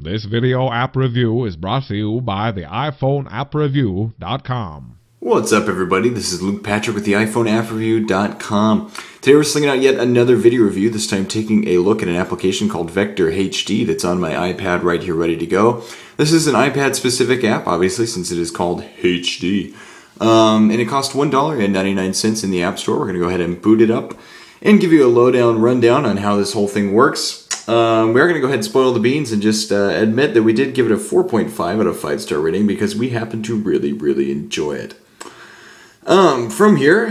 This video app review is brought to you by the iPhoneAppReview.com. What's up, everybody? This is Luke Patrick with the iPhoneAppReview.com. Today we're slinging out yet another video review, this time taking a look at an application called Vector HD that's on my iPad right here ready to go. This is an iPad-specific app, obviously, since it is called HD. And it costs $1.99 in the App Store. We're going to go ahead and boot it up and give you a rundown on how this whole thing works. We're going to go ahead and spoil the beans and just admit that we did give it a 4.5 out of 5-star rating because we happen to really enjoy it. From here,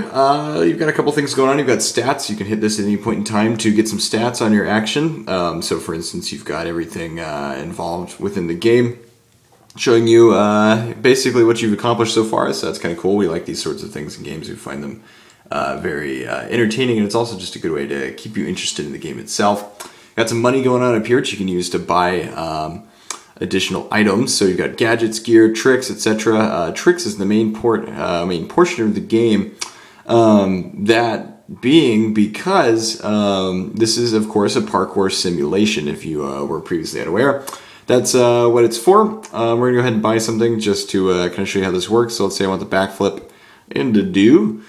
you've got a couple things going on. You've got stats. You can hit this at any point in time to get some stats on your action. So for instance, you've got everything involved within the game, showing you basically what you've accomplished so far. So that's kind of cool. We like these sorts of things in games. We find them very entertaining, and it's also just a good way to keep you interested in the game itself. Got some money going on up here that you can use to buy additional items. So you've got gadgets, gear, tricks, etc. Tricks is the main portion of the game. That being because this is, of course, a parkour simulation, if you were previously unaware. That's what it's for. We're going to go ahead and buy something just to kind of show you how this works. So let's say I want the backflip and to do.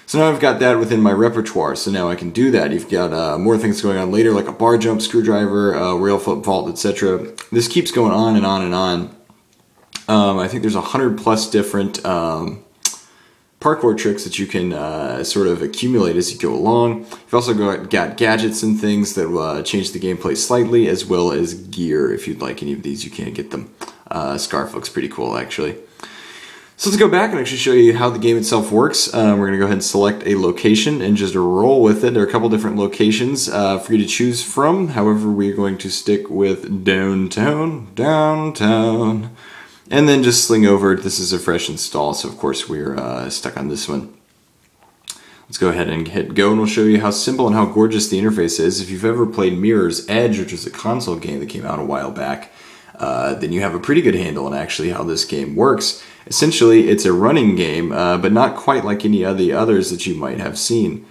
So now I've got that within my repertoire, so now I can do that. You've got more things going on later, like a bar jump, screwdriver, rail flip, vault, etc. This keeps going on and on and on. I think there's 100+ different parkour tricks that you can sort of accumulate as you go along. You've also got gadgets and things that will change the gameplay slightly, as well as gear. If you'd like any of these, you can get them. Scarf looks pretty cool, actually. So let's go back and actually show you how the game itself works. We're going to go ahead and select a location and just roll with it. There are a couple different locations for you to choose from. However, we're going to stick with downtown, and then just sling over. This is a fresh install, so of course we're stuck on this one. Let's go ahead and hit go, and we'll show you how simple and how gorgeous the interface is. If you've ever played Mirror's Edge, which is a console game that came out a while back, then you have a pretty good handle on actually how this game works. Essentially, it's a running game, but not quite like any of the others that you might have seen.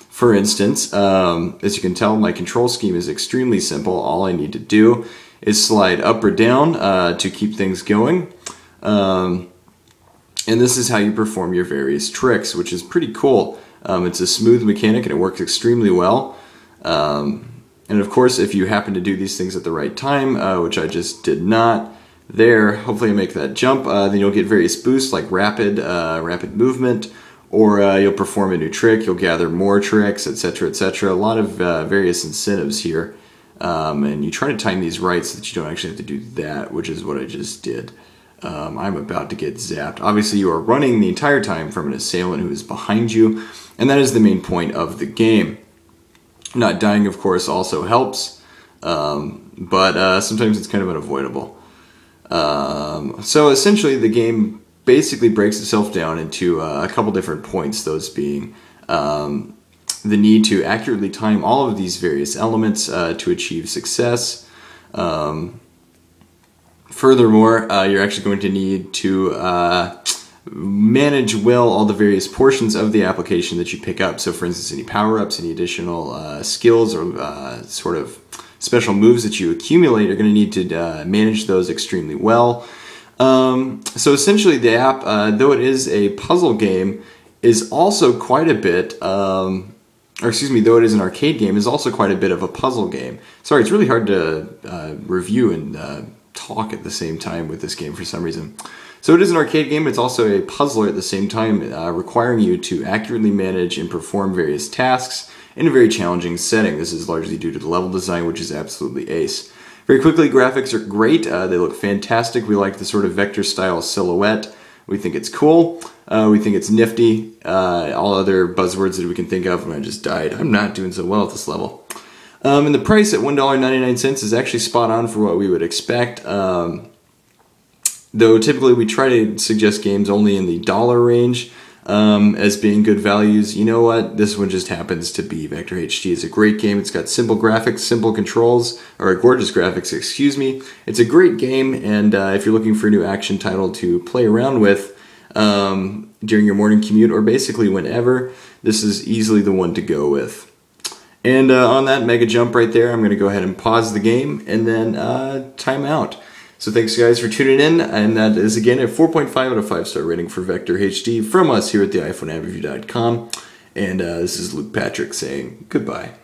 For instance, as you can tell, my control scheme is extremely simple. All I need to do is slide up or down to keep things going. And this is how you perform your various tricks, which is pretty cool. It's a smooth mechanic and it works extremely well. And of course, if you happen to do these things at the right time, which I just did not, there, hopefully I make that jump, then you'll get various boosts like rapid movement, or you'll perform a new trick, you'll gather more tricks, etc., etc. A lot of various incentives here, and you try to time these right so that you don't actually have to do that, which is what I just did. I'm about to get zapped. Obviously you are running the entire time from an assailant who is behind you, and that is the main point of the game. Not dying, of course, also helps, but sometimes it's kind of unavoidable. So essentially the game basically breaks itself down into a couple different points, those being the need to accurately time all of these various elements to achieve success. Furthermore, you're actually going to need to manage well all the various portions of the application that you pick up. So for instance, any power-ups, any additional skills or sort of special moves that you accumulate, are going to need to manage those extremely well. So essentially the app, though it is a puzzle game, is also quite a bit, though it is an arcade game, is also quite a bit of a puzzle game. Sorry, it's really hard to review and talk at the same time with this game for some reason. So it is an arcade game, it's also a puzzler at the same time, requiring you to accurately manage and perform various tasks in a very challenging setting. This is largely due to the level design, which is absolutely ace. Very quickly, graphics are great. They look fantastic. We like the sort of vector style silhouette. We think it's cool. We think it's nifty. All other buzzwords that we can think of. When I just died. I'm not doing so well at this level. And the price at $1.99 is actually spot on for what we would expect. Though typically we try to suggest games only in the dollar range. As being good values. You know what? This one just happens to be. Vector HD is a great game. It's got simple graphics, simple controls, or gorgeous graphics, excuse me. It's a great game, and if you're looking for a new action title to play around with during your morning commute, or basically whenever, this is easily the one to go with. And on that mega jump right there, I'm going to go ahead and pause the game and then time out. So thanks guys for tuning in, and that is again a 4.5 out of 5-star rating for Vector HD from us here at the iPhoneAdReview.com. And this is Luke Patrick saying goodbye.